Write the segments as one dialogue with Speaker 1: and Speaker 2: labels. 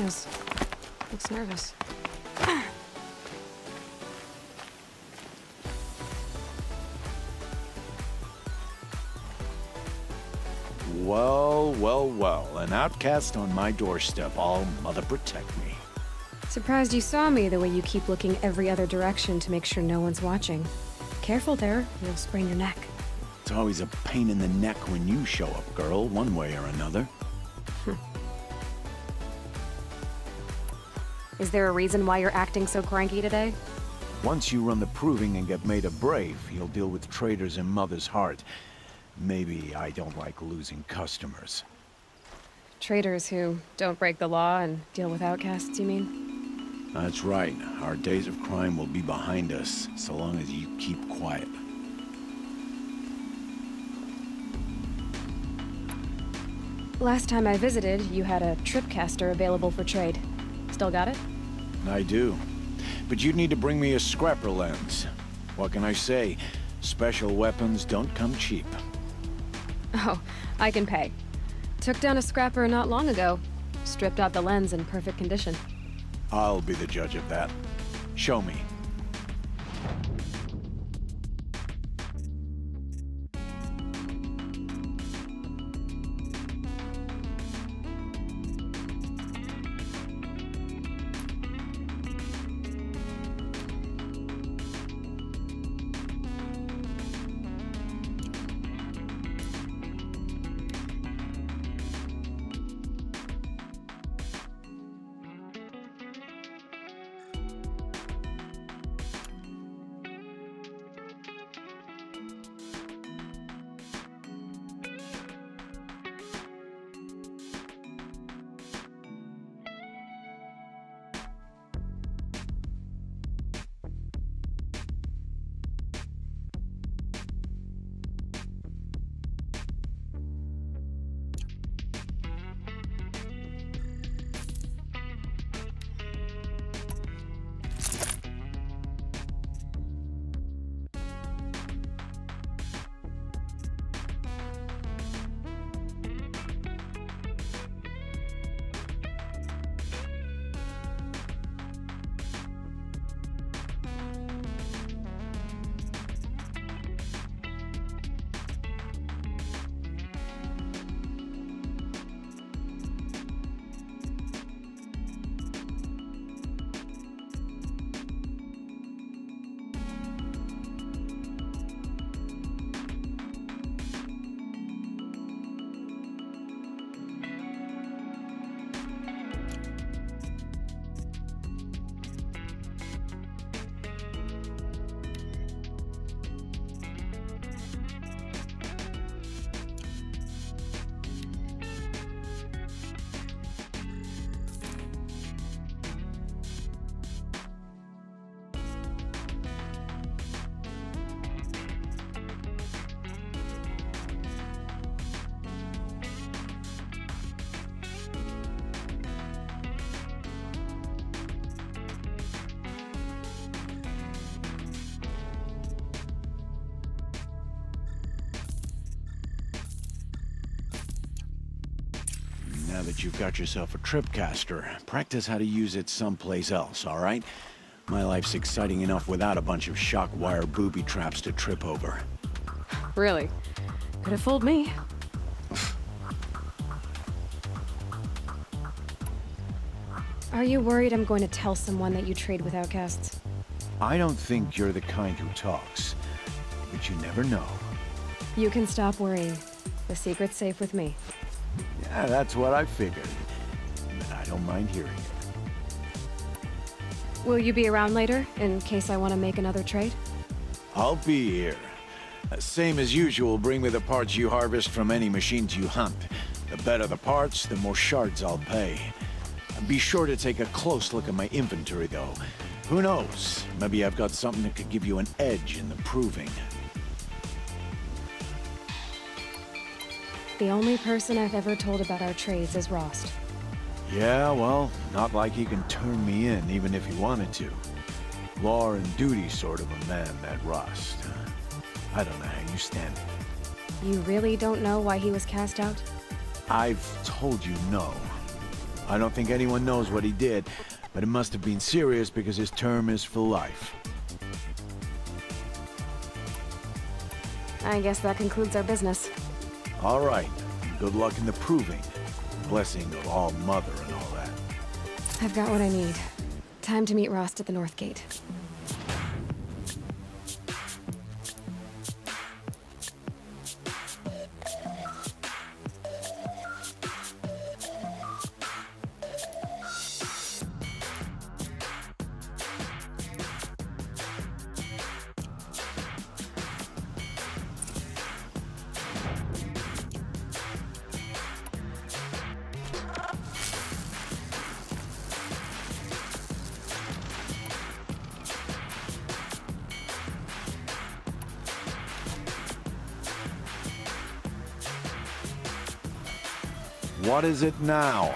Speaker 1: nails. Looks nervous.
Speaker 2: Well, well, well. An outcast on my doorstep. All mother protect me.
Speaker 1: Surprised you saw me the way you keep looking every other direction to make sure no one's watching. Careful there, you'll sprain your neck.
Speaker 2: It's always a pain in the neck when you show up, girl, one way or another.
Speaker 1: Is there a reason why you're acting so cranky today?
Speaker 2: Once you run the proving and get made a brave, you'll deal with traitors in Mother's Heart. Maybe I don't like losing customers.
Speaker 1: Traitors who don't break the law and deal with outcasts, you mean?
Speaker 2: That's right. Our days of crime will be behind us, so long as you keep quiet.
Speaker 1: Last time I visited, you had a tripcaster available for trade. Still got it?
Speaker 2: I do. But you'd need to bring me a scrapper lens. What can I say? Special weapons don't come cheap.
Speaker 1: Oh, I can pay. Took down a scrapper not long ago. Stripped out the lens in perfect condition.
Speaker 2: I'll be the judge of that. Show me. Now that you've got yourself a tripcaster, practice how to use it someplace else, all right? My life's exciting enough without a bunch of shock wire booby traps to trip over.
Speaker 1: Really? Could have fooled me. Are you worried I'm going to tell someone that you trade with outcasts?
Speaker 2: I don't think you're the kind who talks, but you never know.
Speaker 1: You can stop worrying. The secret's safe with me.
Speaker 2: Yeah, that's what I figured. But I don't mind hearing it.
Speaker 1: Will you be around later, in case I want to make another trade?
Speaker 2: I'll be here. Same as usual, bring me the parts you harvest from any machines you hunt. The better the parts, the more shards I'll pay. Be sure to take a close look at my inventory, though. Who knows? Maybe I've got something that could give you an edge in the proving.
Speaker 1: The only person I've ever told about our trades is Rost.
Speaker 2: Yeah, well, not like he can turn me in, even if he wanted to. Law and duty sort of a man, that Rost. I don't know how you stand it.
Speaker 1: You really don't know why he was cast out?
Speaker 2: I've told you no. I don't think anyone knows what he did, but it must have been serious because his term is for life.
Speaker 1: I guess that concludes our business.
Speaker 2: All right. Good luck in the proving. Blessing of All Mother and all that.
Speaker 1: I've got what I need. Time to meet Rost at the North Gate.
Speaker 2: What is it now?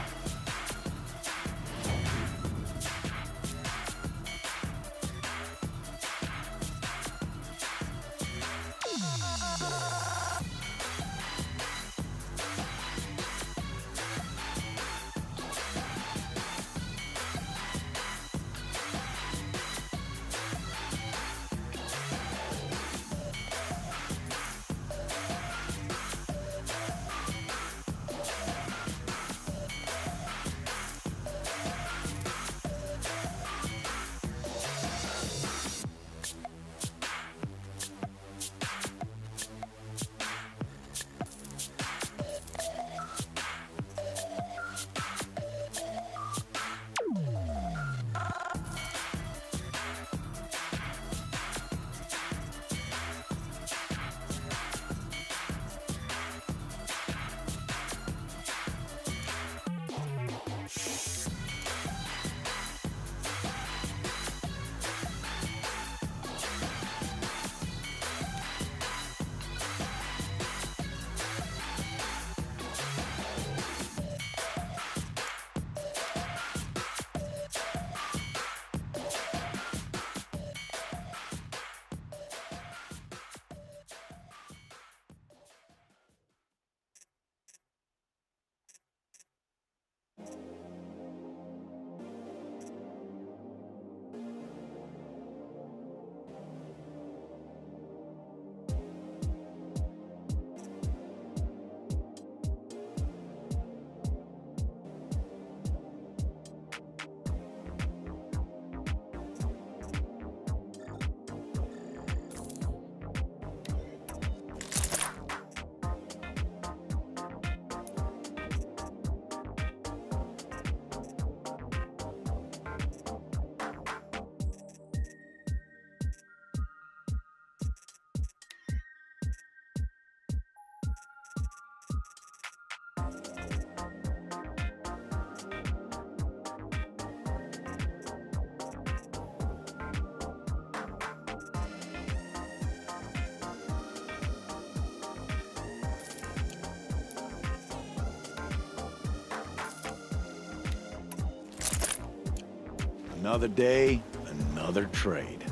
Speaker 2: Another day, another trade.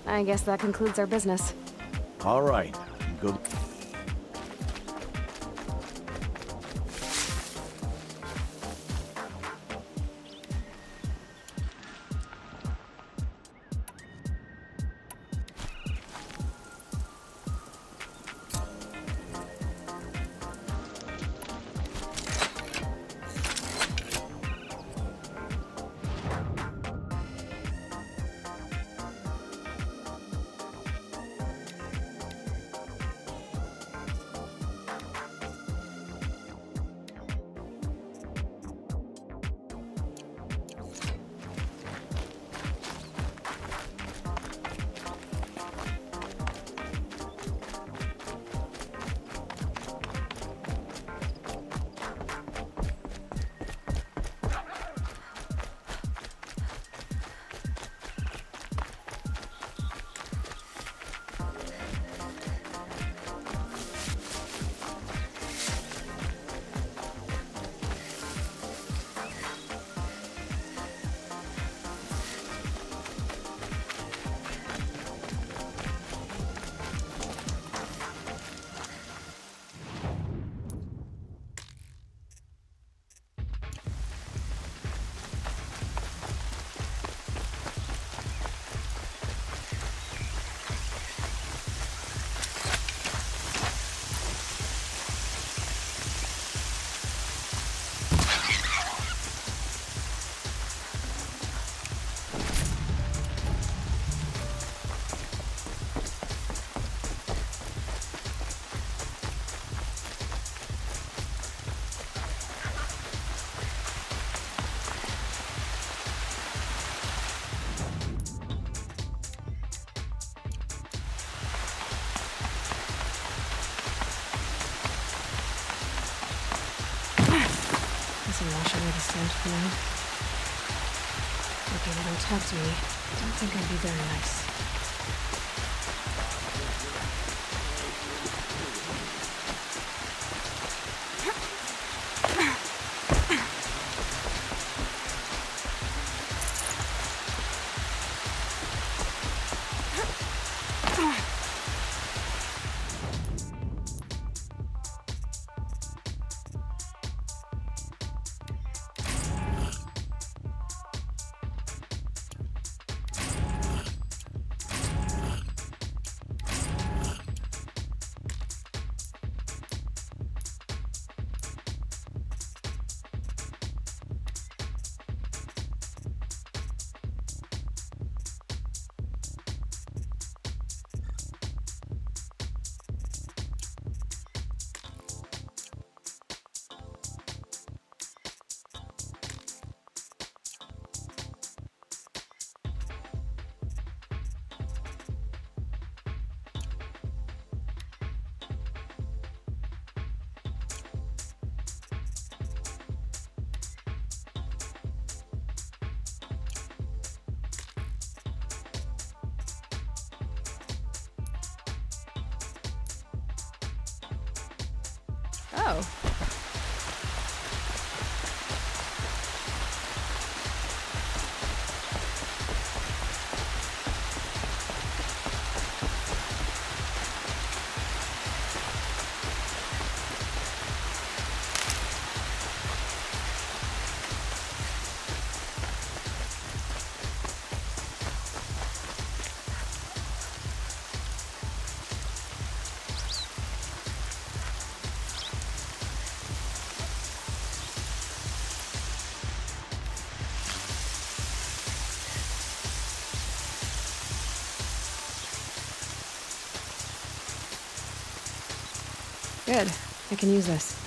Speaker 1: I guess that concludes our business.
Speaker 2: All right. Good.
Speaker 1: scent for now. Okay, well, don't talk to me. Don't think I'd be very nice. Oh. Good. I can use this.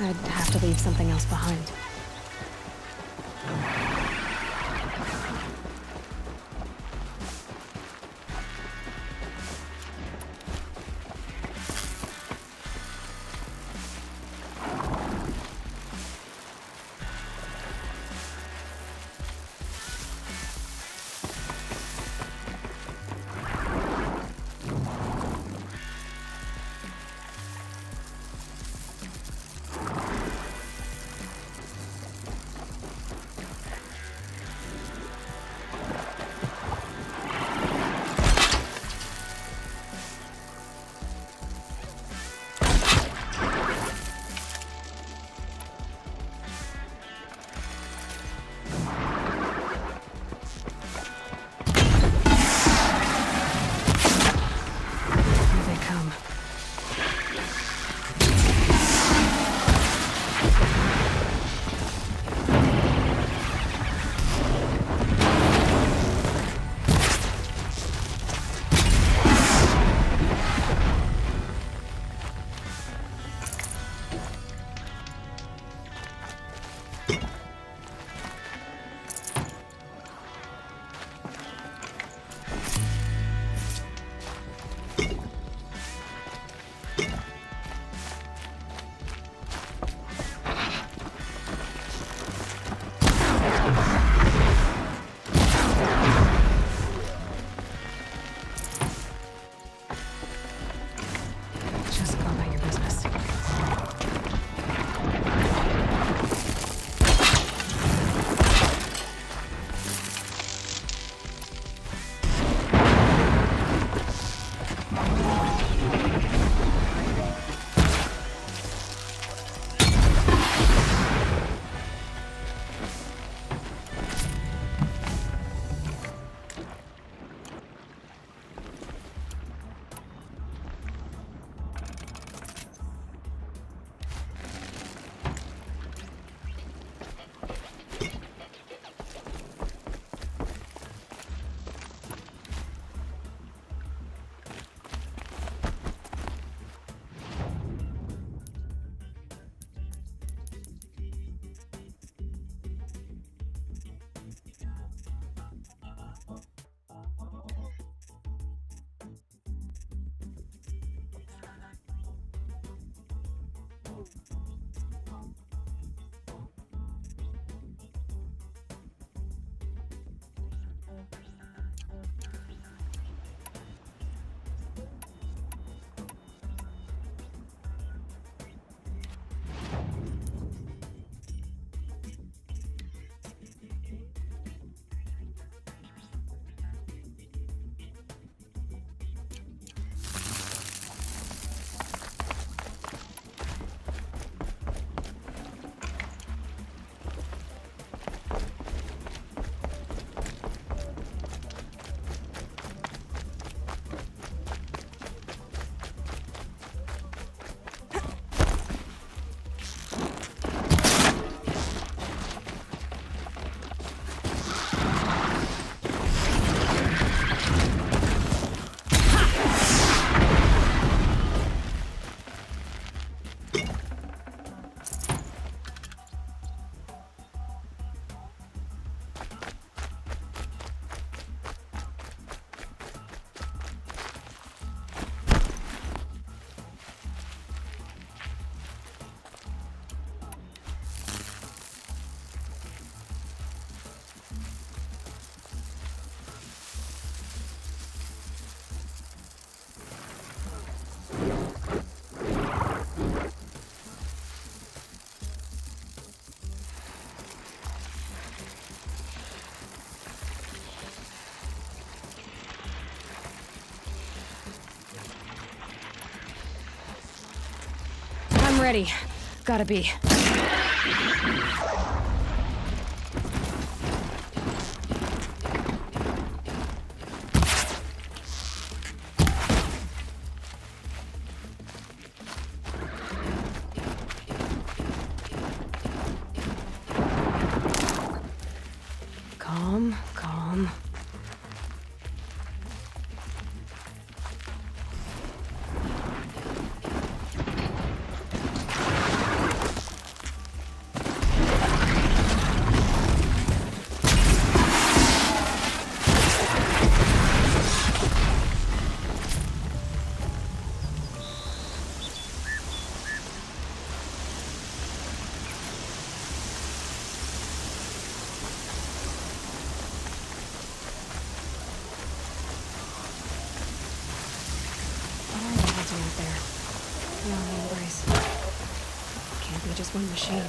Speaker 1: I'd have to leave something else behind. I'm ready. Gotta be. Calm, calm. just one machine.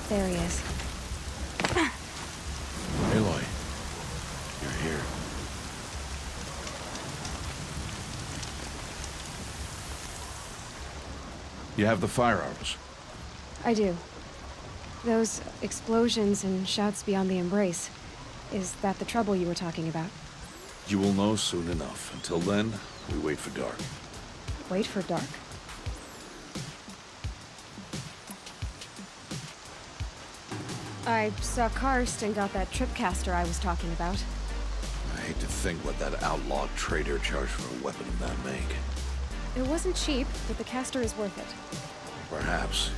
Speaker 1: There he is.
Speaker 2: Aloy, you're here.
Speaker 3: You have the firearms.
Speaker 1: I do. Those explosions and shouts beyond the embrace. Is that the trouble you were talking about?
Speaker 3: You will know soon enough. Until then, we wait for dark.
Speaker 1: Wait for dark. I saw Karst and got that tripcaster I was talking about.
Speaker 3: I hate to think what that outlaw trader charged for a weapon of that make.
Speaker 1: It wasn't cheap, but the caster is worth it.
Speaker 3: Perhaps.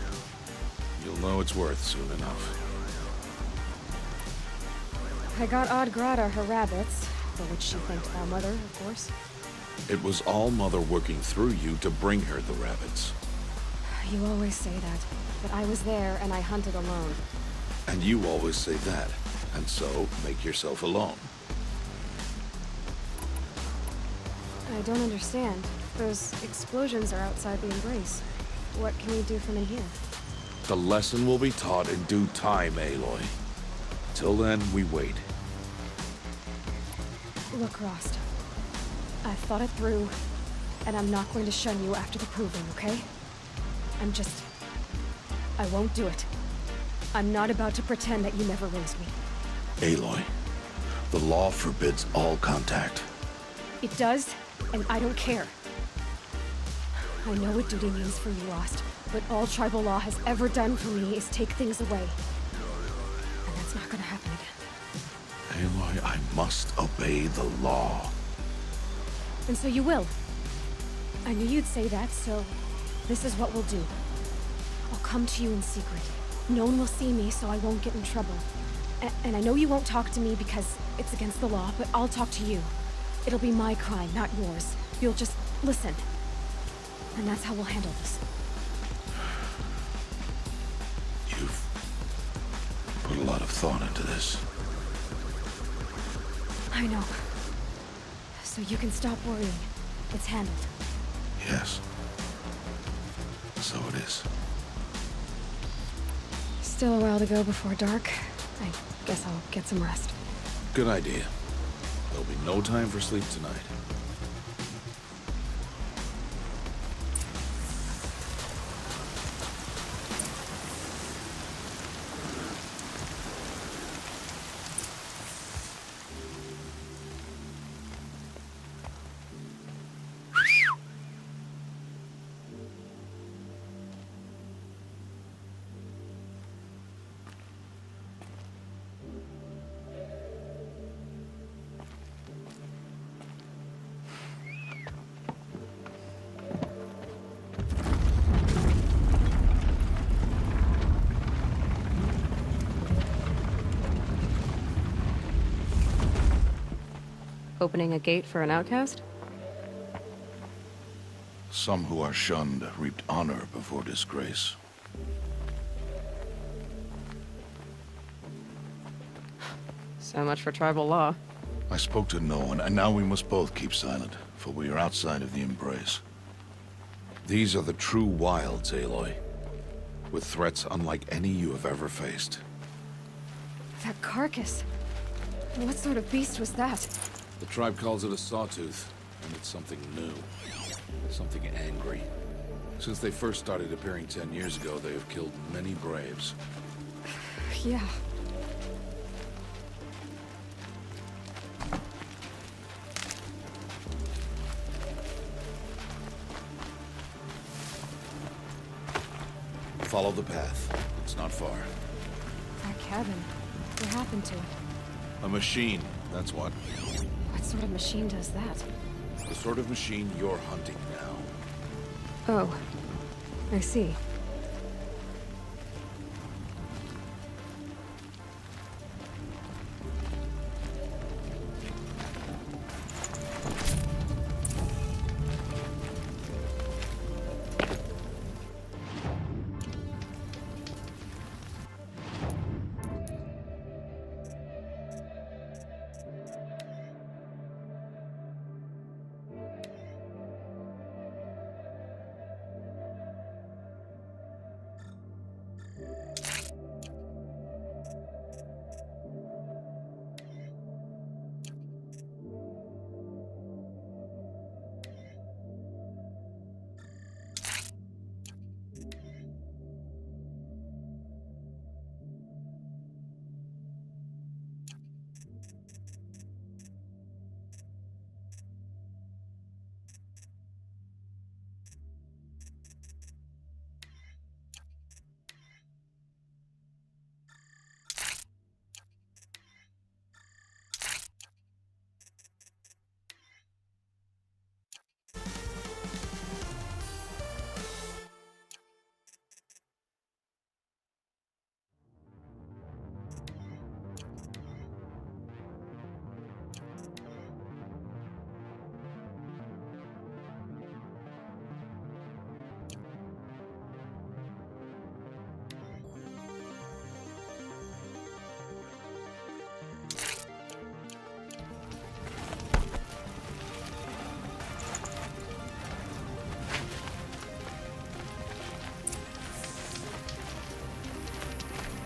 Speaker 3: You'll know it's worth soon enough.
Speaker 1: I got Odd Grata her rabbits, for which she thanked All Mother, of course.
Speaker 3: It was All Mother working through you to bring her the rabbits.
Speaker 1: You always say that, but I was there and I hunted alone.
Speaker 3: And you always say that, and so make yourself alone.
Speaker 1: I don't understand. Those explosions are outside the embrace. What can we do from in here?
Speaker 3: The lesson will be taught in due time, Aloy. Till then, we wait.
Speaker 1: Look, Rost. I've thought it through, and I'm not going to shun you after the proving, okay? I won't do it. I'm not about to pretend that you never raised me.
Speaker 3: Aloy, the law forbids all contact.
Speaker 1: It does, and I don't care. I know what duty means for you, Rost, but all tribal law has ever done for me is take things away. And that's not gonna happen again.
Speaker 3: Aloy, I must obey the law.
Speaker 1: And so you will. I knew you'd say that, so this is what we'll do. I'll come to you in secret. No one will see me, so I won't get in trouble. And I know you won't talk to me because it's against the law, but I'll talk to you. It'll be my crime, not yours. You'll just listen. And that's how we'll handle this.
Speaker 3: You've put a lot of thought into this.
Speaker 1: I know. So you can stop worrying. It's handled.
Speaker 3: Yes. So it is.
Speaker 1: Still a while to go before dark. I guess I'll get some rest.
Speaker 3: Good idea. There'll be no time for sleep tonight.
Speaker 1: Opening a gate for an outcast?
Speaker 3: Some who are shunned reaped honor before disgrace.
Speaker 1: So much for tribal law.
Speaker 3: I spoke to no one, and now we must both keep silent, for we are outside of the embrace. These are the true wilds, Aloy, with threats unlike any you have ever faced.
Speaker 1: That carcass. What sort of beast was that?
Speaker 3: The tribe calls it a sawtooth, and it's something new. Something angry. Since they first started appearing 10 years ago, they have killed many braves.
Speaker 1: Yeah.
Speaker 3: Follow the path. It's not far.
Speaker 1: That cabin. What happened to it?
Speaker 3: A machine, that's what.
Speaker 1: What sort of machine does that?
Speaker 3: The sort of machine you're hunting now.
Speaker 1: Oh. I see.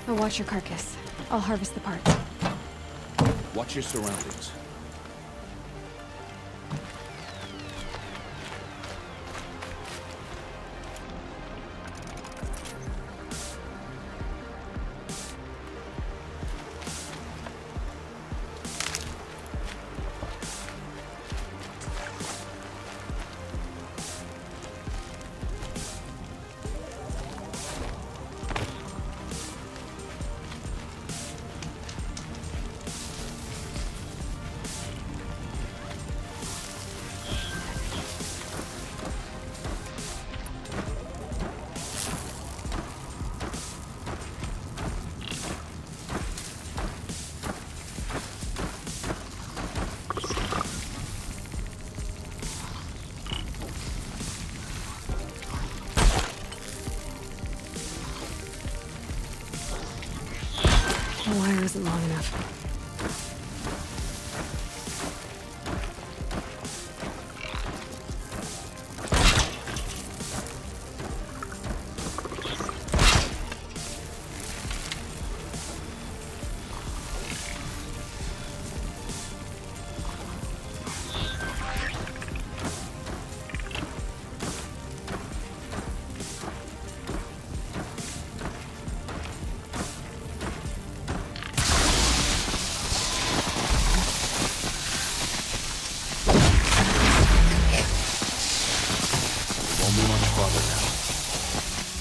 Speaker 1: I'll watch your carcass. I'll harvest the parts.
Speaker 3: Watch your surroundings.
Speaker 1: The wire isn't long enough.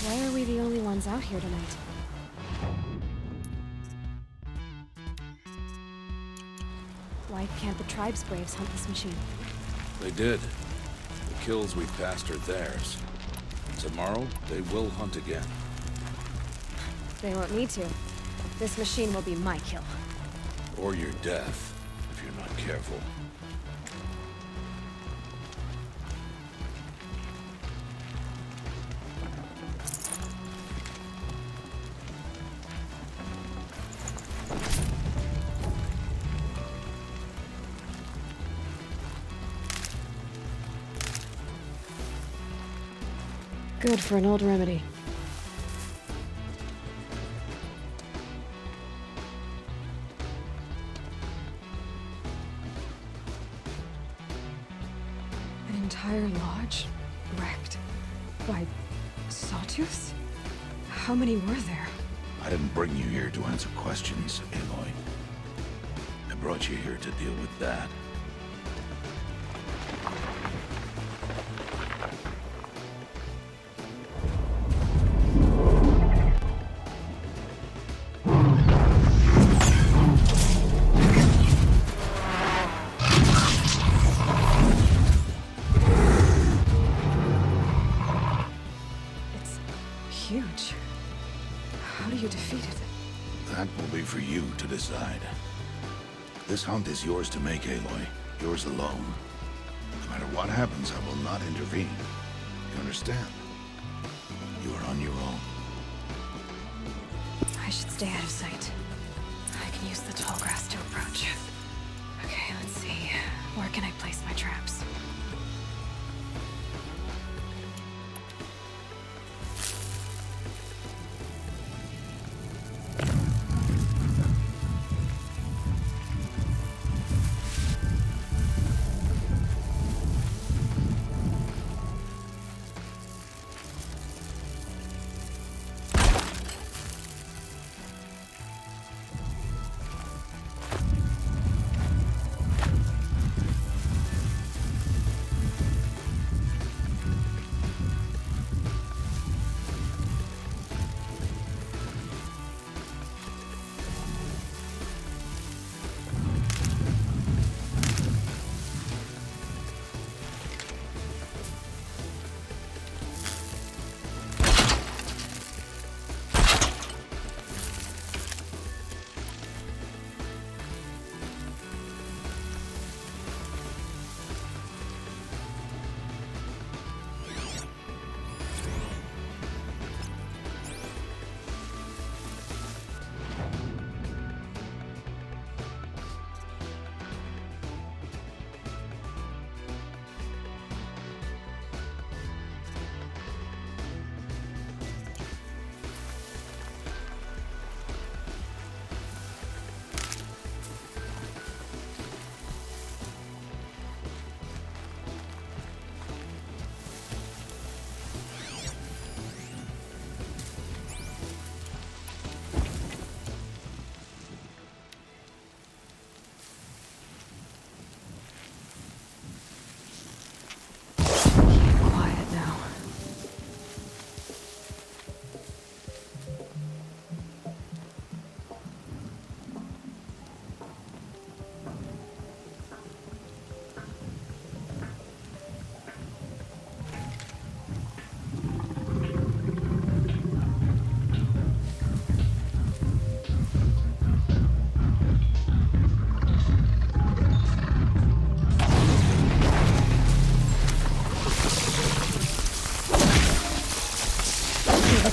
Speaker 1: Why are we the only ones out here tonight? Why can't the tribe's braves hunt this machine?
Speaker 3: They did. The kills we passed are theirs. Tomorrow, they will hunt again.
Speaker 1: They won't need to. This machine will be my kill.
Speaker 3: Or your death, if you're not careful.
Speaker 1: Good for an old remedy. An entire lodge wrecked by sawtooths? How many were there?
Speaker 3: I didn't bring you here to answer questions, Aloy. I brought you here to deal with that.
Speaker 1: Huge. How do you defeat it?
Speaker 3: That will be for you to decide. This hunt is yours to make, Aloy. Yours alone. No matter what happens, I will not intervene. You understand? You are on your own.
Speaker 1: I should stay out of sight. I can use the tall grass to approach. Okay, let's see. Where can I place my traps?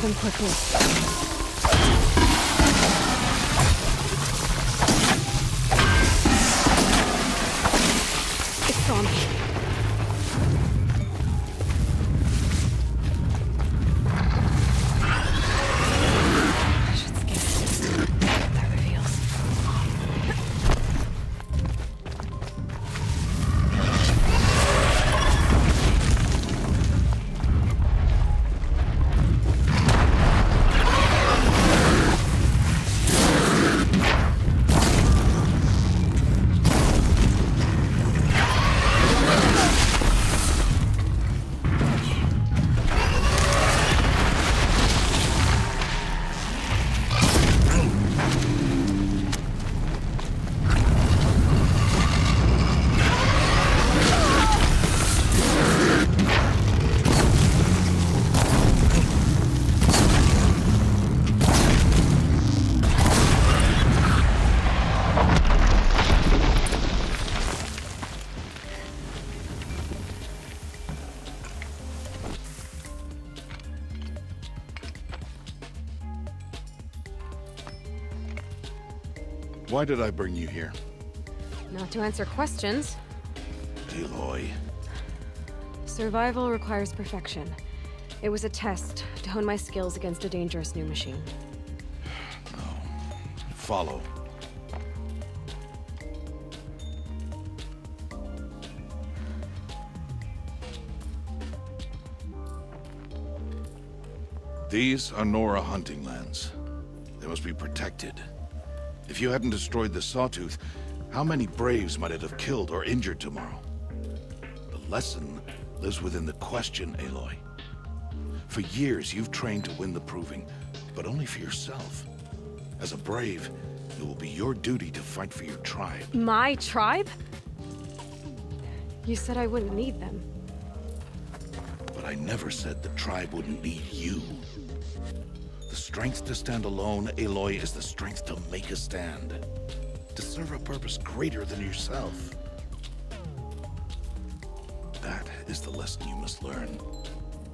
Speaker 1: them quickly. It's on me. I should scan it. What that reveals.
Speaker 3: Why did I bring you here?
Speaker 1: Not to answer questions.
Speaker 3: Aloy.
Speaker 1: Survival requires perfection. It was a test to hone my skills against a dangerous new machine.
Speaker 3: Follow. These are Nora hunting lands. They must be protected. If you hadn't destroyed the Sawtooth, how many Braves might it have killed or injured tomorrow? The lesson lives within the question, Aloy. For years, you've trained to win the Proving, but only for yourself. As a Brave, it will be your duty to fight for your tribe.
Speaker 1: My tribe? You said I wouldn't need them.
Speaker 3: But I never said the tribe wouldn't need you. The strength to stand alone, Aloy, is the strength to make a stand. To serve a purpose greater than yourself. That is the lesson you must learn.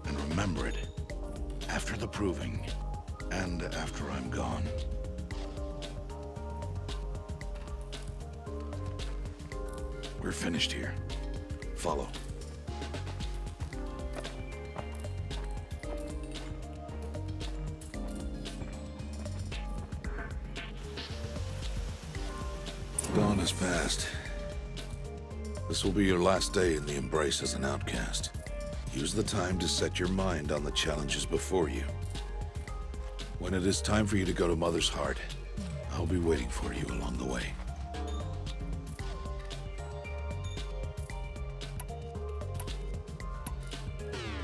Speaker 3: And remember it. After the Proving. And after I'm gone. We're finished here. Follow. Dawn has passed. This will be your last day in the Embrace as an outcast. Use the time to set your mind on the challenges before you. When it is time for you to go to Mother's Heart, I'll be waiting for you along the way.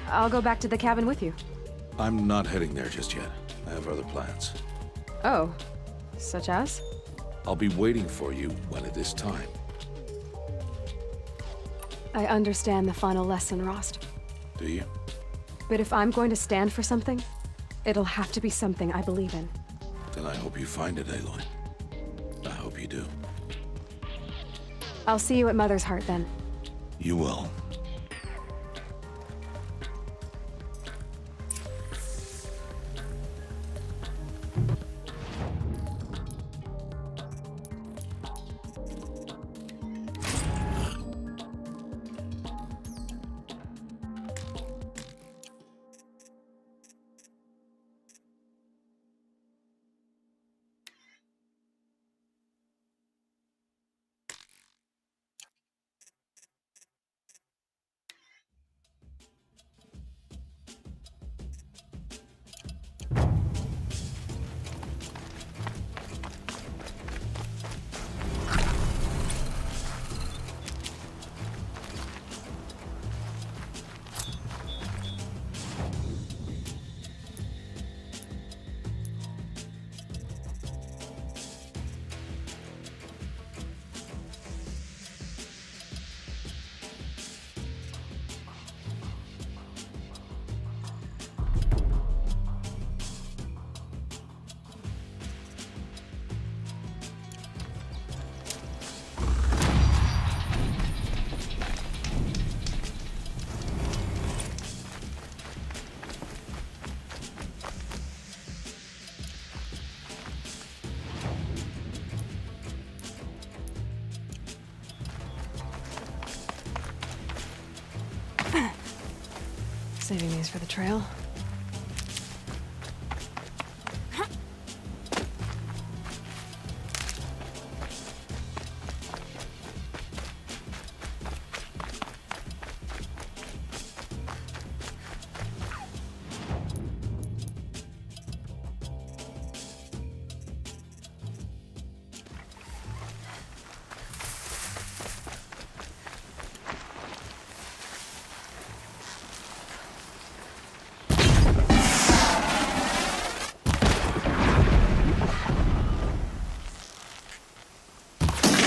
Speaker 1: I'll go back to the cabin with you.
Speaker 3: I'm not heading there just yet. I have other plans.
Speaker 1: Oh. Such as?
Speaker 3: I'll be waiting for you when it is time.
Speaker 1: I understand the final lesson, Rost.
Speaker 3: Do you?
Speaker 1: But if I'm going to stand for something, it'll have to be something I believe in.
Speaker 3: Then I hope you find it, Aloy. I hope you do.
Speaker 1: I'll see you at Mother's Heart then.
Speaker 3: You will.
Speaker 1: Saving these for the trail.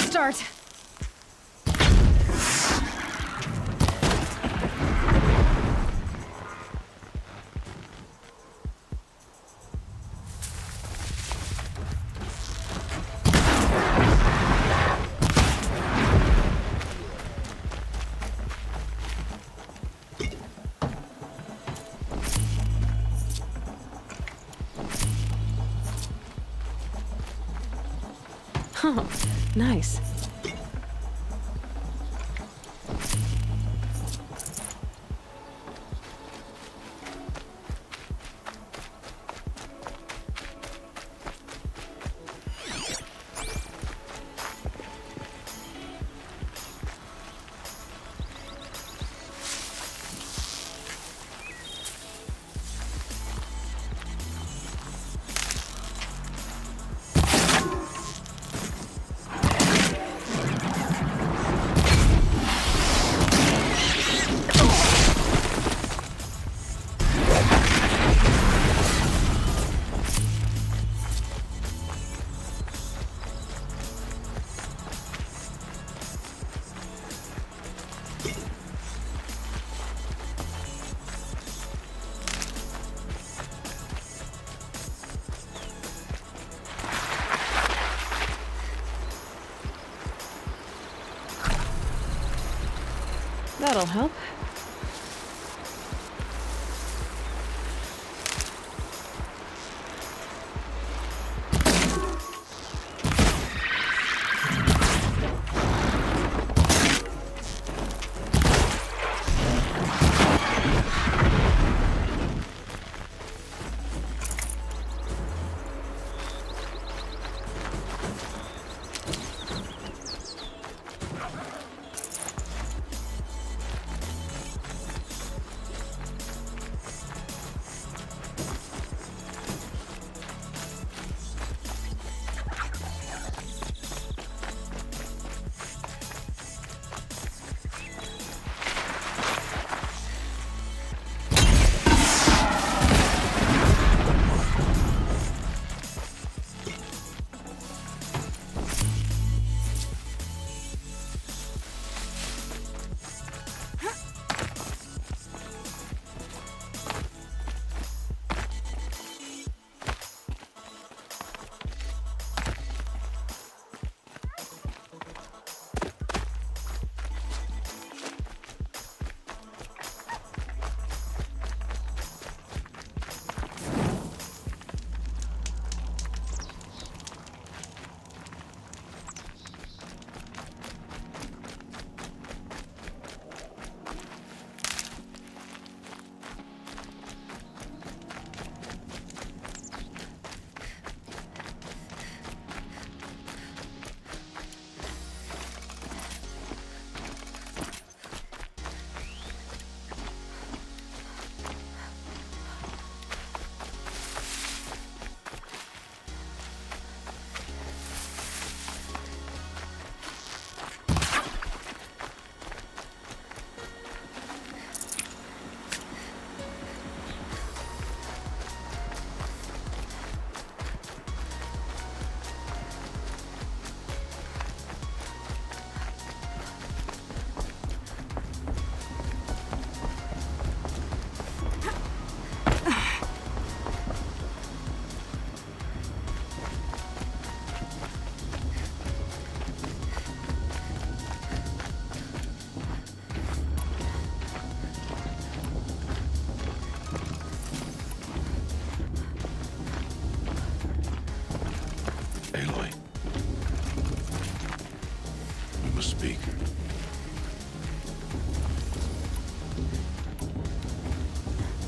Speaker 1: Start. Huh, nice. That'll help.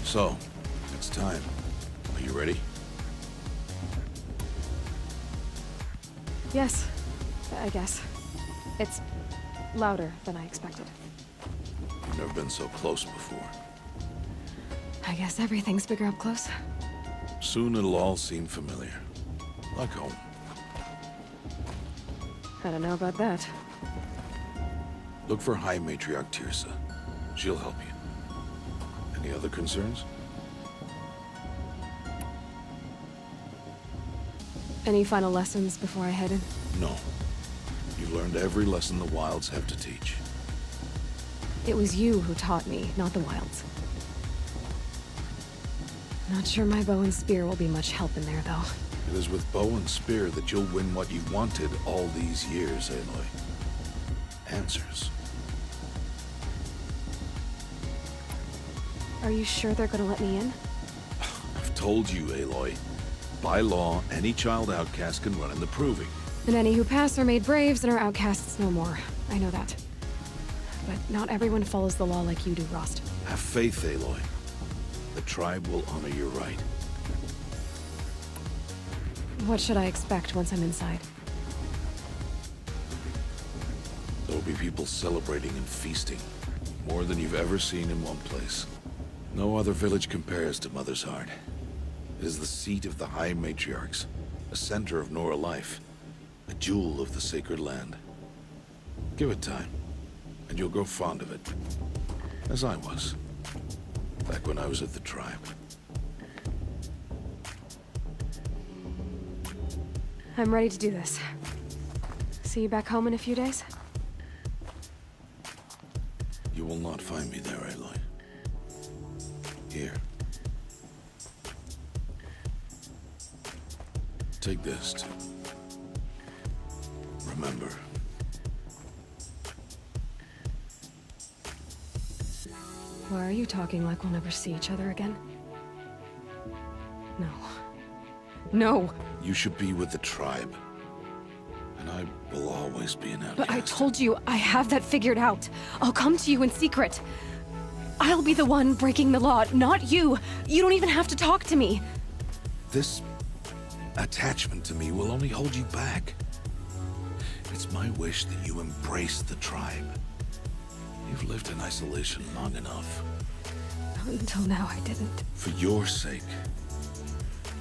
Speaker 3: So, it's time. Are you ready?
Speaker 1: Yes, I guess. It's louder than I expected.
Speaker 3: You've never been so close before.
Speaker 1: I guess everything's bigger up close.
Speaker 3: Soon it'll all seem familiar. Like home.
Speaker 1: I don't know about that.
Speaker 3: Look for High Matriarch Tirsa. She'll help you. Any other concerns?
Speaker 1: Any final lessons before I head in?
Speaker 3: No. You've learned every lesson the Wilds have to teach.
Speaker 1: It was you who taught me, not the Wilds. Not sure my bow and spear will be much help in there, though.
Speaker 3: It is with bow and spear that you'll win what you wanted all these years, Aloy. Answers.
Speaker 1: Are you sure they're gonna let me in?
Speaker 3: I've told you, Aloy. By law, any child outcast can run in the Proving.
Speaker 1: And any who pass are made braves and are outcasts no more. I know that. But not everyone follows the law like you do, Rost.
Speaker 3: Have faith, Aloy. The tribe will honor your right.
Speaker 1: What should I expect once I'm inside?
Speaker 3: There will be people celebrating and feasting. More than you've ever seen in one place. No other village compares to Mother's Heart. It is the seat of the High Matriarchs, a center of Nora life, a jewel of the sacred land. Give it time, and you'll grow fond of it. As I was, back when I was at the tribe.
Speaker 1: I'm ready to do this. See you back home in a few days?
Speaker 3: You will not find me there, Aloy. Here. Take this, too. Remember.
Speaker 1: Why are you talking like we'll never see each other again? No. No!
Speaker 3: You should be with the tribe. And I will always be an outcast.
Speaker 1: But I told you, I have that figured out. I'll come to you in secret. I'll be the one breaking the law, not you. You don't even have to talk to me.
Speaker 3: This attachment to me will only hold you back. It's my wish that you embrace the tribe. You've lived in isolation long enough.
Speaker 1: Until now, I didn't.
Speaker 3: For your sake,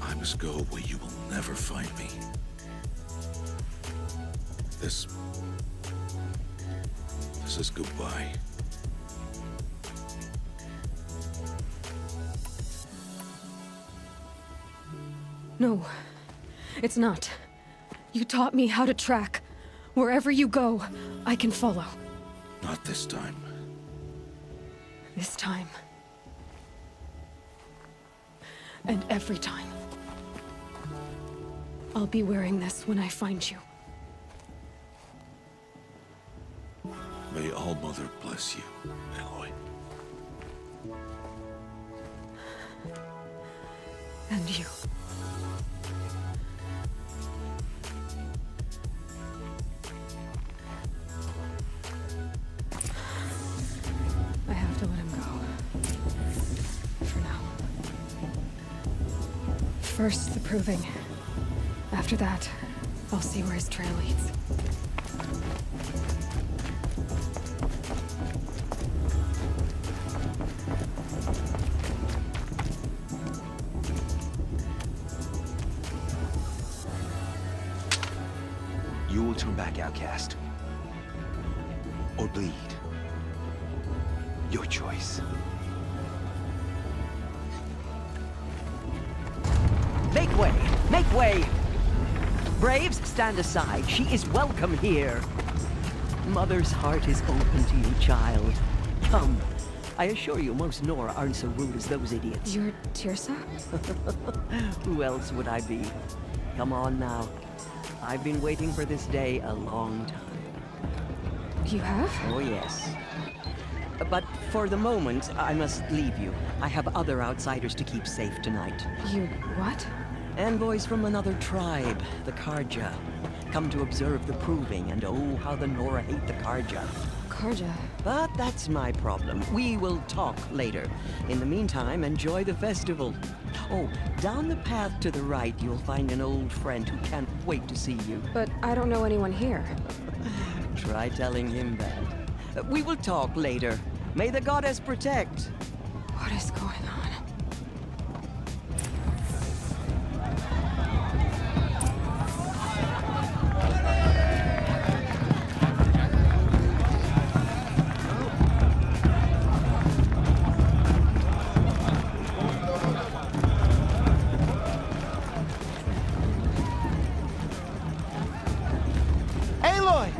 Speaker 3: I must go where you will never find me. This is goodbye.
Speaker 1: No, it's not. You taught me how to track. Wherever you go, I can follow.
Speaker 3: Not this time.
Speaker 1: This time. And every time. I'll be wearing this when I find you.
Speaker 3: May All-Mother bless you, Aloy.
Speaker 1: And you. I have to let him go. For now. First, the Proving. After that, I'll see where his trail leads.
Speaker 4: You will turn back, outcast. Or bleed. Your choice.
Speaker 5: Make way! Make way! Braves, stand aside. She is welcome here. Mother's heart is open to you, child. Come. I assure you, most Nora aren't so rude as those idiots.
Speaker 1: You're Tirsa?
Speaker 5: Who else would I be? Come on now. I've been waiting for this day a long time.
Speaker 1: You have?
Speaker 5: Oh, yes. But for the moment, I must leave you. I have other outsiders to keep safe tonight.
Speaker 1: You what?
Speaker 5: Envoys from another tribe, the Carja. Come to observe the Proving, and oh, how the Nora hate the Carja.
Speaker 1: Karja.
Speaker 5: But that's my problem. We will talk later. In the meantime, enjoy the festival. Oh, down the path to the right, you'll find an old friend who can't wait to see you.
Speaker 1: But I don't know anyone here.
Speaker 5: Try telling him that. We will talk later. May the goddess protect.
Speaker 1: What is going on?
Speaker 6: Aloy!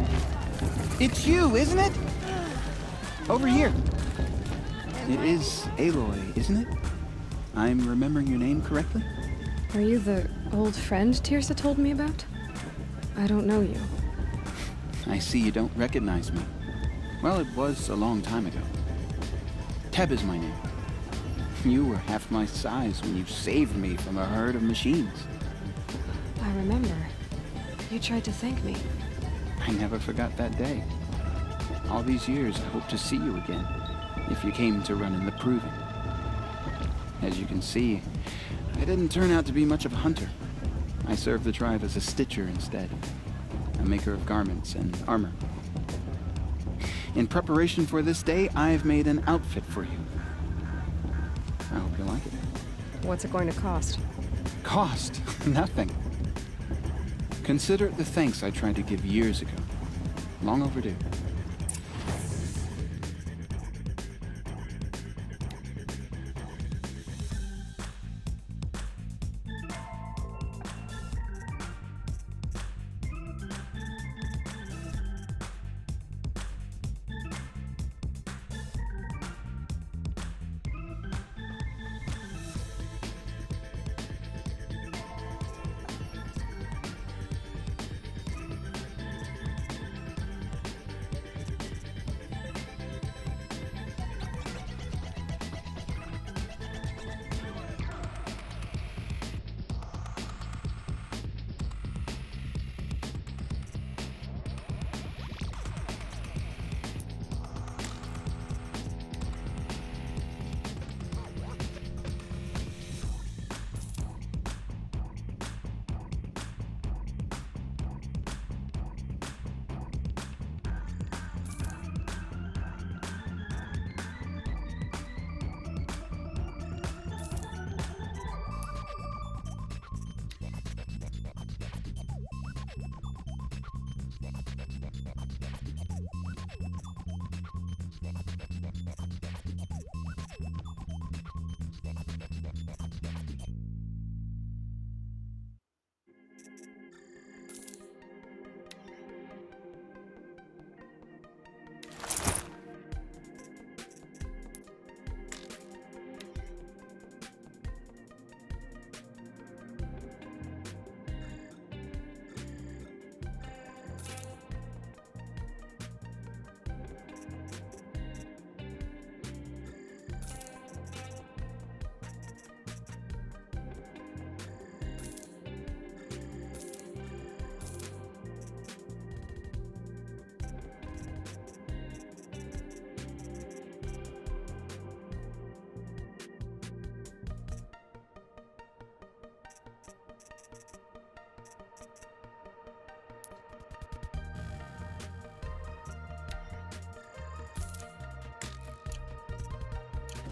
Speaker 6: It's you, isn't it? Over here. It is Aloy, isn't it? I'm remembering your name correctly?
Speaker 1: Are you the old friend Tirsa told me about? I don't know you.
Speaker 6: I see you don't recognize me. Well, it was a long time ago. Teb is my name. You were half my size when you saved me from a herd of machines.
Speaker 1: I remember. You tried to thank me.
Speaker 6: I never forgot that day. All these years, I hope to see you again, if you came to run in the Proving. As you can see, I didn't turn out to be much of a hunter. I served the tribe as a stitcher instead, a maker of garments and armor. In preparation for this day, I've made an outfit for you. I hope you like it.
Speaker 1: What's it going to cost?
Speaker 6: Cost? Nothing. Consider it the thanks I tried to give years ago. Long overdue.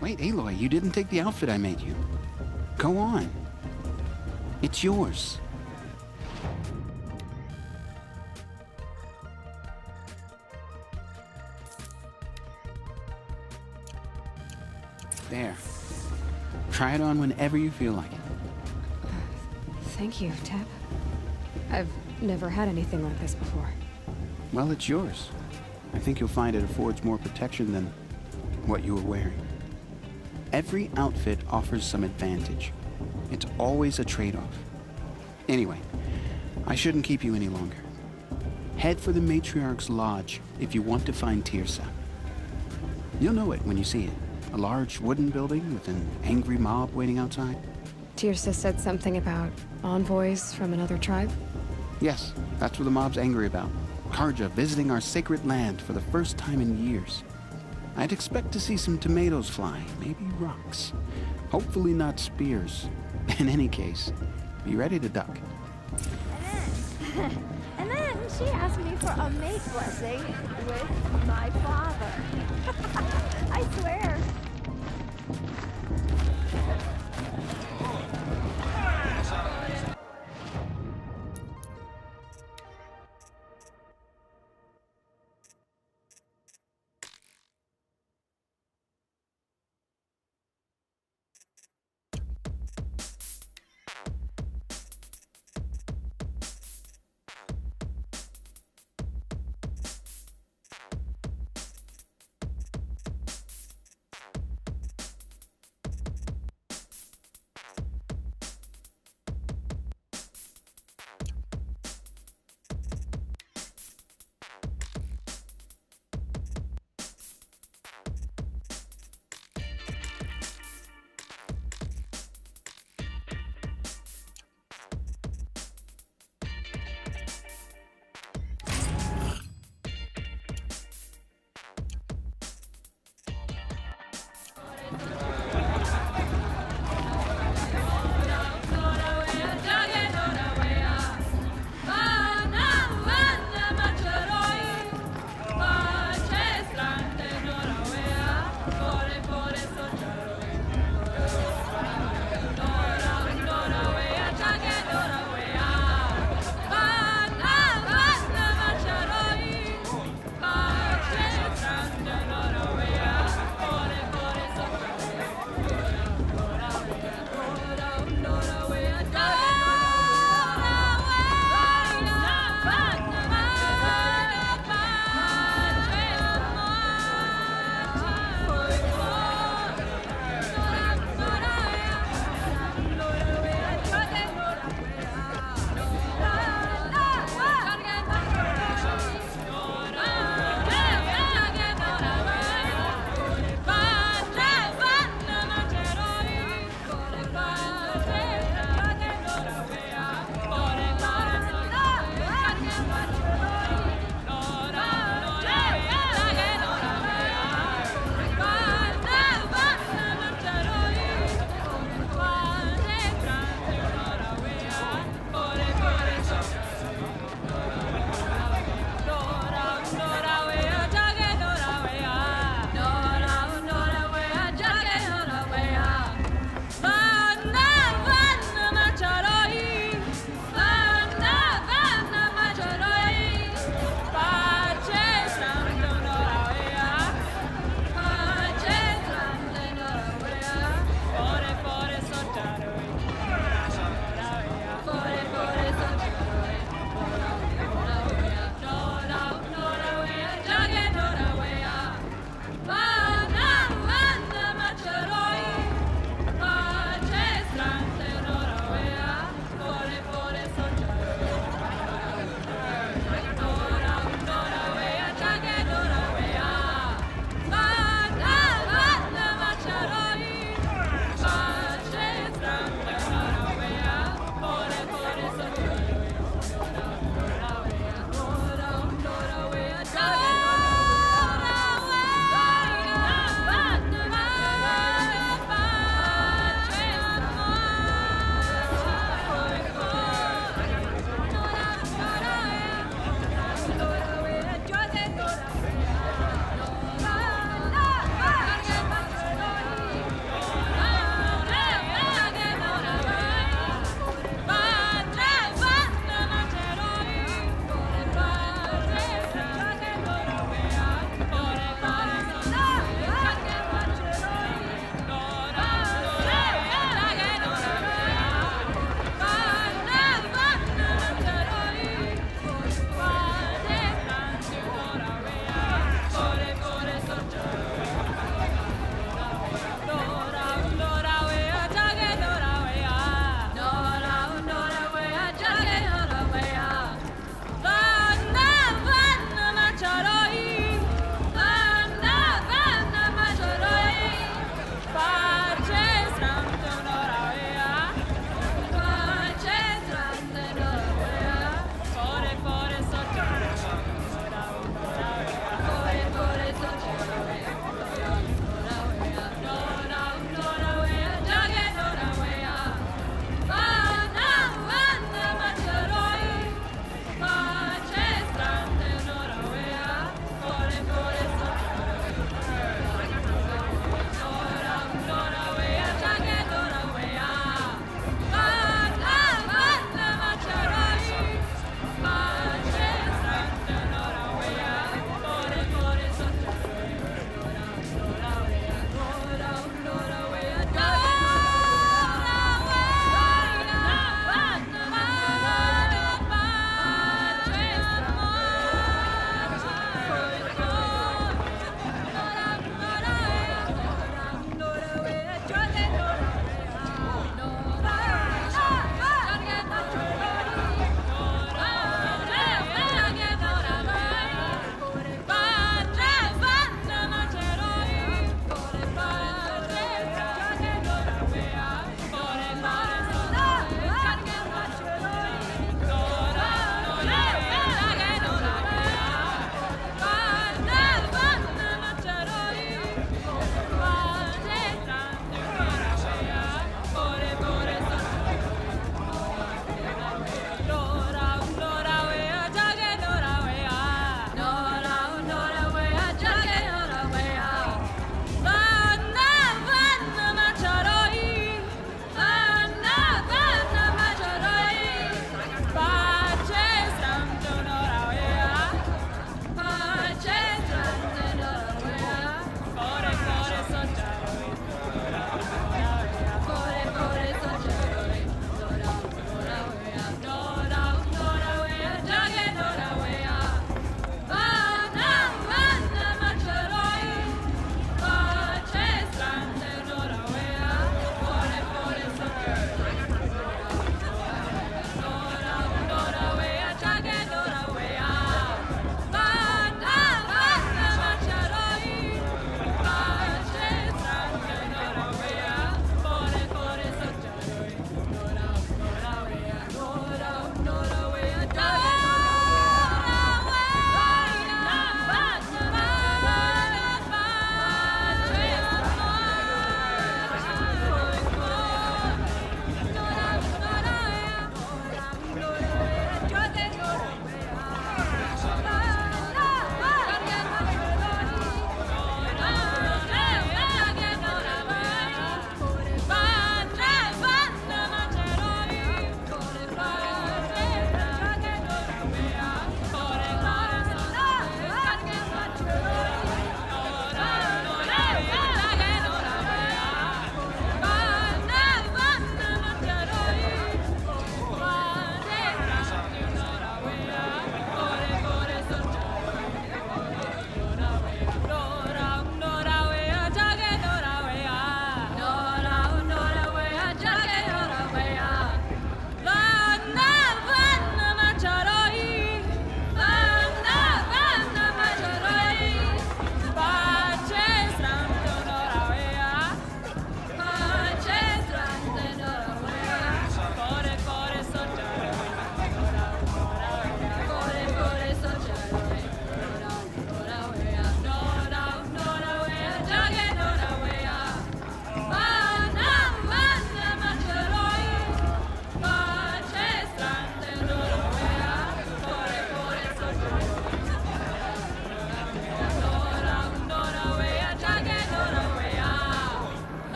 Speaker 6: Wait, Aloy, you didn't take the outfit I made you. Go on. It's yours. There. Try it on whenever you feel like it.
Speaker 1: Thank you, Teb. I've never had anything like this before.
Speaker 6: Well, it's yours. I think you'll find it affords more protection than what you were wearing. Every outfit offers some advantage. It's always a trade-off. Anyway, I shouldn't keep you any longer. Head for the Matriarch's Lodge if you want to find Tirsa. You'll know it when you see it. A large wooden building with an angry mob waiting outside.
Speaker 1: Tirsa said something about envoys from another tribe?
Speaker 6: Yes, that's what the mob's angry about. Karja visiting our sacred land for the first time in years. I'd expect to see some tomatoes fly, maybe rocks. Hopefully not spears. In any case, be ready to duck.
Speaker 7: And then she asked me for a mate blessing with my father. I swear.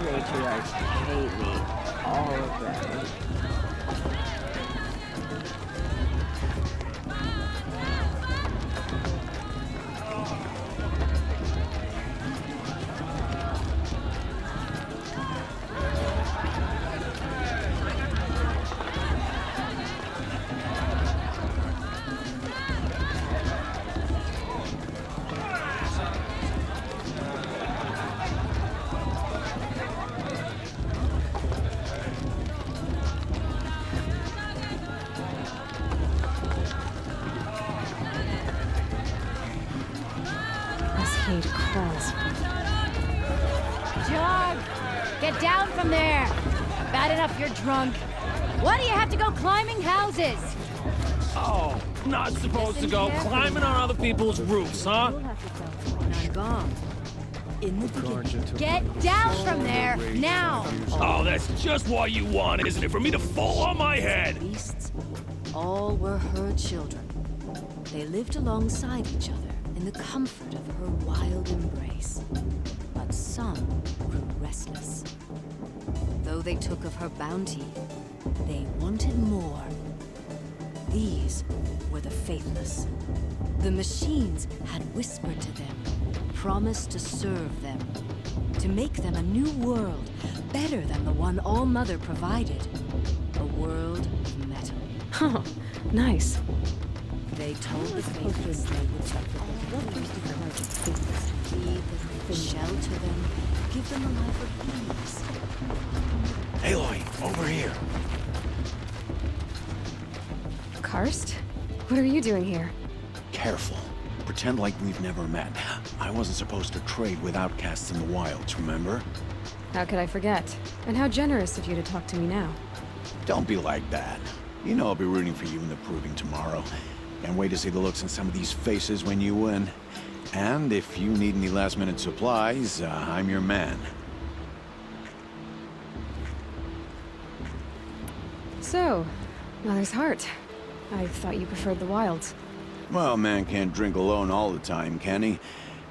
Speaker 5: matriarchs hate me, all of them.
Speaker 1: Hate crawls.
Speaker 7: Jog! Get down from there! Bad enough you're drunk. Why do you have to go climbing houses?
Speaker 8: Oh, not supposed to go climbing on other people's roofs, huh?
Speaker 7: You'll have to tell someone I'm gone. In the beginning. Get down from there, now!
Speaker 8: Oh, that's just what you want, isn't it? For me to fall on my head!
Speaker 9: Beasts, all were her children. They lived alongside each other in the comfort of her wild embrace. But some grew restless. Though they took of her bounty, they wanted more. These were the faithless. The machines had whispered to them, promised to serve them, to make them a new world, better than the one All-Mother provided. A world of metal.
Speaker 1: Oh, nice.
Speaker 9: They told the faithless they would suffer. Feed them, shelter them, give them a life of ease.
Speaker 2: Aloy, over here.
Speaker 1: Karst? What are you doing here?
Speaker 2: Careful. Pretend like we've never met. I wasn't supposed to trade with outcasts in the wilds, remember?
Speaker 1: How could I forget? And how generous of you to talk to me now.
Speaker 2: Don't be like that. You know I'll be rooting for you in the proving tomorrow. Can't wait to see the looks in some of these faces when you win. And if you need any last-minute supplies, I'm your man.
Speaker 1: So, Mother's Heart. I thought you preferred the wilds.
Speaker 2: Well, man can't drink alone all the time, can he?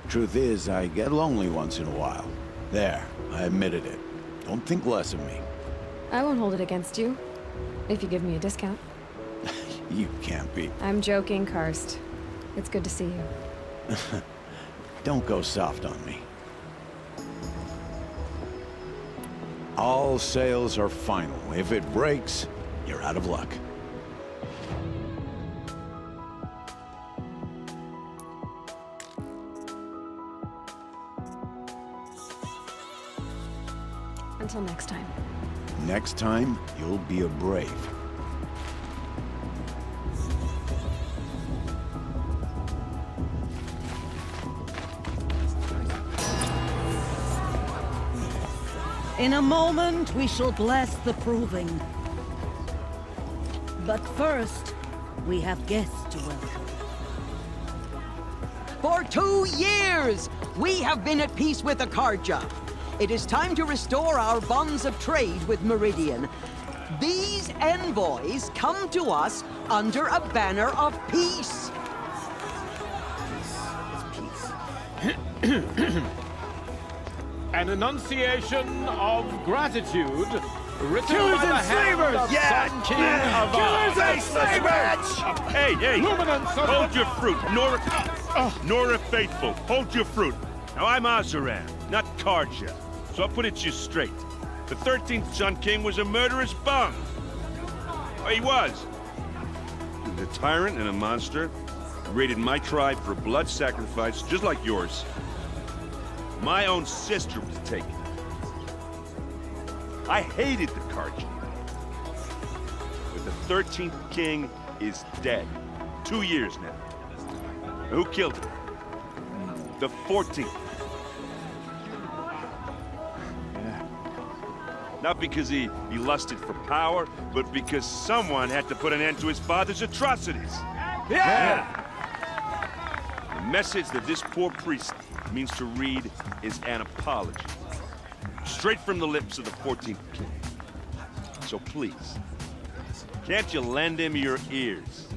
Speaker 2: Truth is, I get lonely once in a while. There, I admitted it. Don't think less of me.
Speaker 1: I won't hold it against you. If you give me a discount.
Speaker 2: You can't be.
Speaker 1: I'm joking, Karst. It's good to see you.
Speaker 2: Don't go soft on me. All sales are final. If it breaks, you're out of luck.
Speaker 1: Until next time.
Speaker 2: Next time, you'll be a brave.
Speaker 10: In a moment, we shall bless the proving. But first, we have guests to welcome.
Speaker 5: For 2 years, we have been at peace with the Carja. It is time to restore our bonds of trade with Meridian. These envoys come to us under a banner of peace.
Speaker 11: An enunciation of gratitude written
Speaker 2: Killers
Speaker 11: by the
Speaker 2: and
Speaker 11: hand
Speaker 2: slavers!
Speaker 11: of Sun King of
Speaker 2: Killers and slavers!
Speaker 12: Hey, hey!
Speaker 11: Luminance of
Speaker 12: Hold
Speaker 11: the-
Speaker 12: your fruit, Nora Faithful. Hold your fruit. Now, I'm Azaran, not Carja, so I'll put it to you straight. The 13th Sun King was a murderous bum. Oh, he was. He was a tyrant and a monster. He raided my tribe for blood sacrifice, just like yours. My own sister was taken. I hated the Carja. But the 13th King is dead. 2 years now. Who killed him? The 14th. Not because he lusted for power, but because someone had to put an end to his father's atrocities. Yeah! The message that this poor priest means to read is an apology. Straight from the lips of the 14th King. So please, can't you lend him your ears?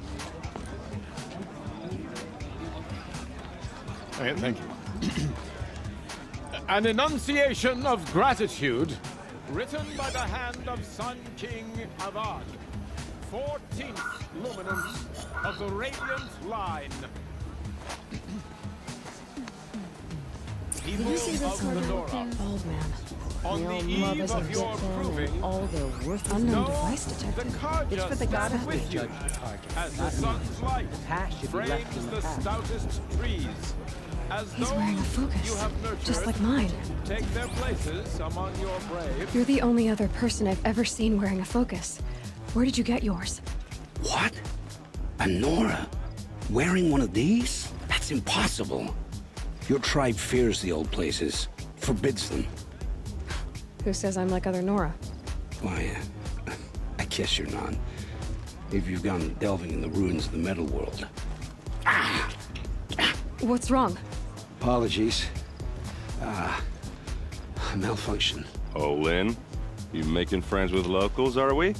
Speaker 11: Thank you. An enunciation of gratitude, written by the hand of Sun King Avad, 14th luminance of the Radiant Line.
Speaker 1: Did you see this
Speaker 11: People of
Speaker 1: little
Speaker 11: Lenora,
Speaker 1: bald man?
Speaker 11: on the eve of your proving,
Speaker 10: all their worth.
Speaker 1: Unknown
Speaker 11: know
Speaker 1: device
Speaker 11: the
Speaker 1: detected.
Speaker 11: Karja
Speaker 10: It's for the
Speaker 11: stand
Speaker 10: goddess
Speaker 11: with
Speaker 10: to
Speaker 11: you,
Speaker 10: judge the Karja.
Speaker 11: as the sun's light
Speaker 5: past should be left
Speaker 11: frames
Speaker 5: in the
Speaker 11: the
Speaker 5: past.
Speaker 11: stoutest trees, as
Speaker 1: He's
Speaker 11: those
Speaker 1: wearing a
Speaker 11: you
Speaker 1: focus,
Speaker 11: have nurtured
Speaker 1: just like mine.
Speaker 11: take their places among your brave.
Speaker 1: You're the only other person I've ever seen wearing a focus. Where did you get yours?
Speaker 13: What? A Nora? Wearing one of these? That's impossible. Your tribe fears the old places, forbids them.
Speaker 1: Who says I'm like other Nora?
Speaker 13: Why, I guess you're not. If you've gone delving in the ruins of the metal world.
Speaker 1: What's wrong?
Speaker 13: Apologies. Malfunction.
Speaker 12: Oh, Lynn, you making friends with locals, are we?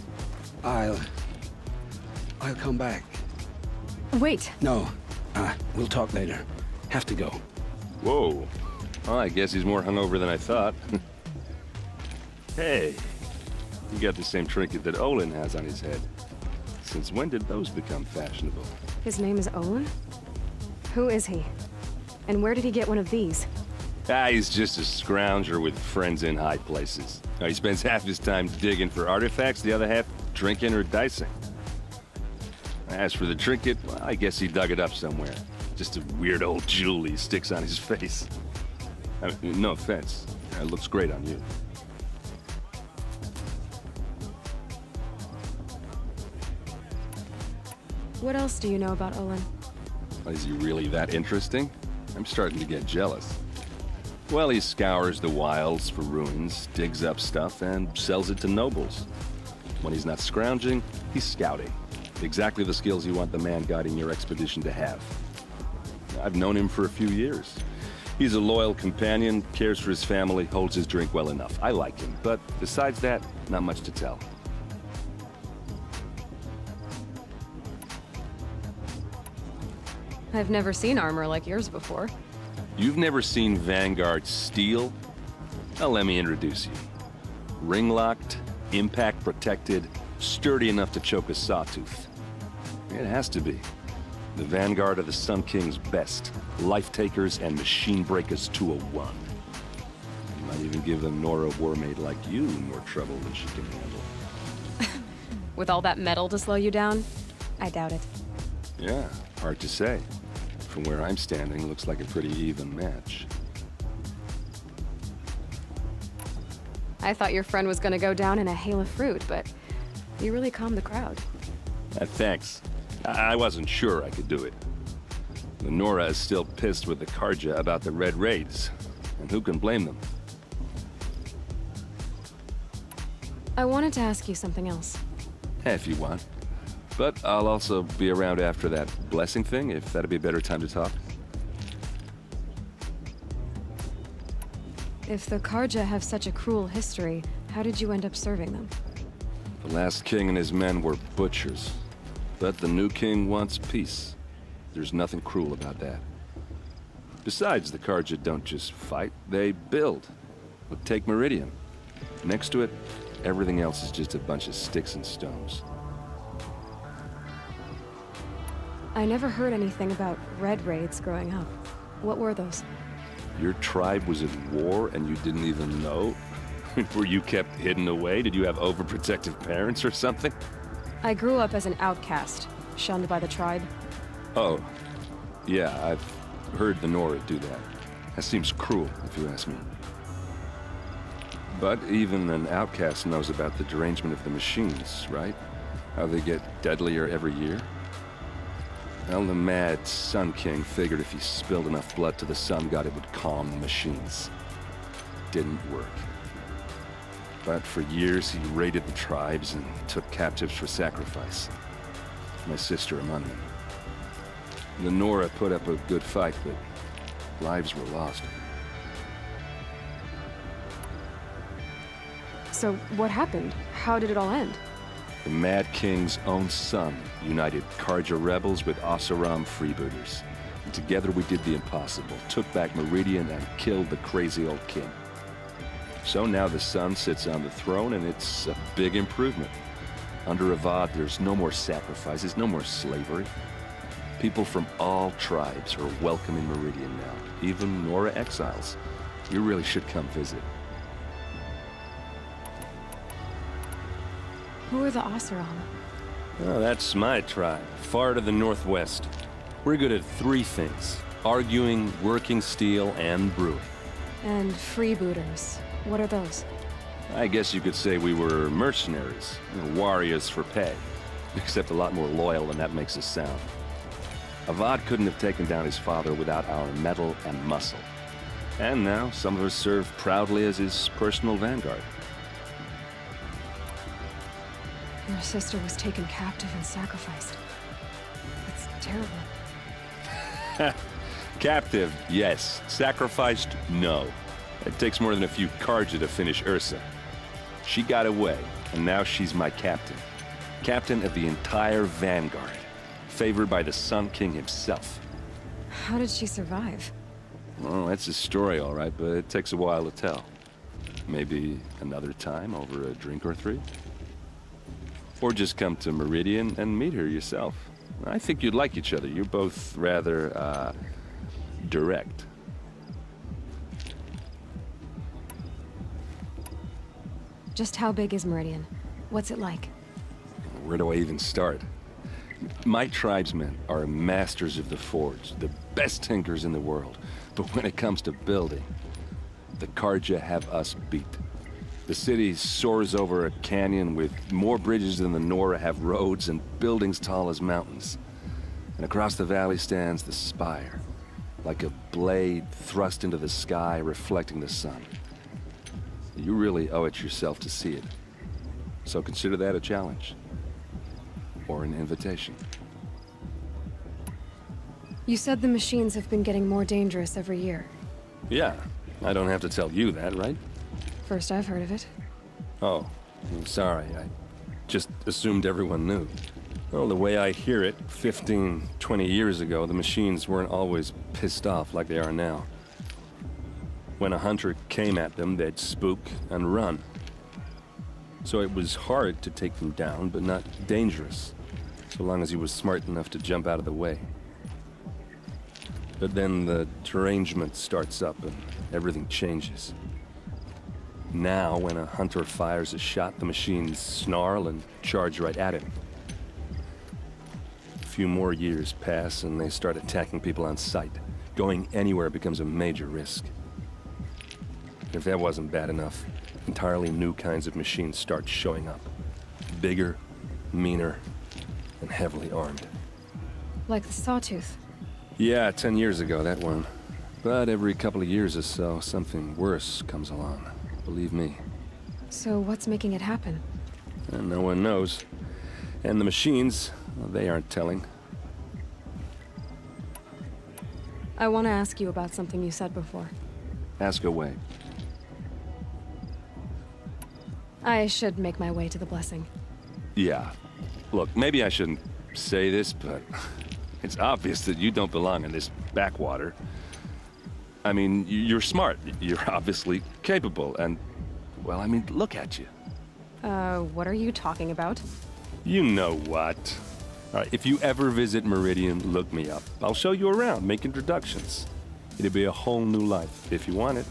Speaker 13: I'll come back.
Speaker 1: Wait.
Speaker 13: No, we'll talk later. Have to go.
Speaker 12: Whoa. Well, I guess he's more hungover than I thought. Hey, you got the same trinket that Olin has on his head. Since when did those become fashionable?
Speaker 1: His name is Olin? Who is he? And where did he get one of these?
Speaker 12: He's just a scrounger with friends in high places. He spends half his time digging for artifacts, the other half drinking or dicing. As for the trinket, well, I guess he dug it up somewhere. Just a weird old jewel he sticks on his face. I mean, no offense. It looks great on you.
Speaker 1: What else do you know about Olin?
Speaker 12: Is he really that interesting? I'm starting to get jealous. Well, he scours the wilds for ruins, digs up stuff, and sells it to nobles. When he's not scrounging, he's scouting. Exactly the skills you want the man guiding your expedition to have. I've known him for a few years. He's a loyal companion, cares for his family, holds his drink well enough. I like him, but besides that, not much to tell.
Speaker 1: I've never seen armor like yours before.
Speaker 12: You've never seen Vanguard steel? Well, let me introduce you. Ring-locked, impact-protected, sturdy enough to choke a sawtooth. It has to be. The Vanguard of the Sun King's best. Life-takers and machine breakers to a one. Might even give a Nora warmaid like you more trouble than she can handle.
Speaker 1: With all that metal to slow you down? I doubt it.
Speaker 12: Yeah, hard to say. From where I'm standing, looks like a pretty even match.
Speaker 1: I thought your friend was gonna go down in a hail of fruit, but you really calmed the crowd.
Speaker 12: Thanks. I wasn't sure I could do it. The Nora is still pissed with the Karja about the Red Raids, and who can blame them?
Speaker 1: I wanted to ask you something else.
Speaker 12: If you want. But I'll also be around after that blessing thing, if that'd be a better time to talk.
Speaker 1: If the Karja have such a cruel history, how did you end up serving them?
Speaker 12: The last king and his men were butchers. But the new king wants peace. There's nothing cruel about that. Besides, the Karja don't just fight, they build. Look, take Meridian. Next to it, everything else is just a bunch of sticks and stones.
Speaker 1: I never heard anything about Red Raids growing up. What were those?
Speaker 12: Your tribe was at war and you didn't even know? Were you kept hidden away? Did you have overprotective parents or something?
Speaker 1: I grew up as an outcast, shunned by the tribe.
Speaker 12: Oh, yeah, I've heard the Nora do that. That seems cruel, if you ask me. But even an outcast knows about the derangement of the machines, right? How they get deadlier every year? Well, the mad Sun King figured if he spilled enough blood to the Sun God, it would calm the machines. Didn't work. But for years, he raided the tribes and took captives for sacrifice. My sister among them. The Nora put up a good fight, but lives were lost.
Speaker 1: So what happened? How did it all end?
Speaker 12: The Mad King's own son united Karja rebels with Oseram freebooters.
Speaker 14: And together we did the impossible, took back Meridian and killed the crazy old king. So now the Sun sits on the throne, and it's a big improvement. Under Avad, there's no more sacrifices, no more slavery. People from all tribes are welcome in Meridian now, even Nora exiles. You really should come visit.
Speaker 1: Who are the Oseram?
Speaker 14: Oh, that's my tribe, far to the northwest. We're good at 3 things: arguing, working steel, and brewing.
Speaker 1: And freebooters. What are those?
Speaker 14: I guess you could say we were mercenaries, warriors for pay, except a lot more loyal than that makes us sound. Avad couldn't have taken down his father without our metal and muscle. And now some of us serve proudly as his personal vanguard.
Speaker 1: Your sister was taken captive and sacrificed. That's terrible.
Speaker 14: Captive, yes. Sacrificed, no. It takes more than a few Carja to finish Ursa. She got away, and now she's my captain. Captain of the entire vanguard. Favored by the Sun King himself.
Speaker 1: How did she survive?
Speaker 14: Well, that's a story, all right, but it takes a while to tell. Maybe another time over a drink or 3? Or just come to Meridian and meet her yourself. I think you'd like each other. You're both rather, direct.
Speaker 1: Just how big is Meridian? What's it like?
Speaker 14: Where do I even start? My tribesmen are masters of the forge, the best tinkers in the world. But when it comes to building, the Carja have us beat. The city soars over a canyon with more bridges than the Nora have roads and buildings tall as mountains. And across the valley stands the spire, like a blade thrust into the sky reflecting the sun. You really owe it yourself to see it. So consider that a challenge. Or an invitation.
Speaker 1: You said the machines have been getting more dangerous every year.
Speaker 14: Yeah, I don't have to tell you that, right?
Speaker 1: First I've heard of it.
Speaker 14: Oh, I'm sorry. I just assumed everyone knew. Well, the way I hear it, 15, 20 years ago, the machines weren't always pissed off like they are now. When a hunter came at them, they'd spook and run. So it was hard to take them down, but not dangerous, so long as he was smart enough to jump out of the way. But then the derangement starts up and everything changes. Now, when a hunter fires a shot, the machines snarl and charge right at him. A few more years pass and they start attacking people on sight. Going anywhere becomes a major risk. If that wasn't bad enough, entirely new kinds of machines start showing up. Bigger, meaner, and heavily armed.
Speaker 1: Like the Sawtooth.
Speaker 14: Yeah, 10 years ago, that one. But every couple of years or so, something worse comes along. Believe me.
Speaker 1: So what's making it happen?
Speaker 14: And no one knows. And the machines, well, they aren't telling.
Speaker 1: I want to ask you about something you said before.
Speaker 14: Ask away.
Speaker 1: I should make my way to the blessing.
Speaker 14: Yeah. Look, maybe I shouldn't say this, but it's obvious that you don't belong in this backwater. I mean, you're smart. You're obviously capable, and, well, I mean, look at you.
Speaker 1: What are you talking about?
Speaker 14: You know what. All right, if you ever visit Meridian, look me up. I'll show you around, make introductions. It'll be a whole new life, if you want it.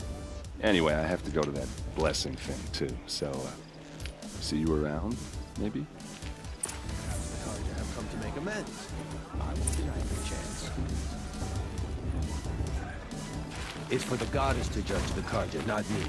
Speaker 14: Anyway, I have to go to that blessing thing, too, so, see you around, maybe?
Speaker 4: The Carja have come to make amends. I won't deny them a chance. It's for the goddess to judge the Carja, not me.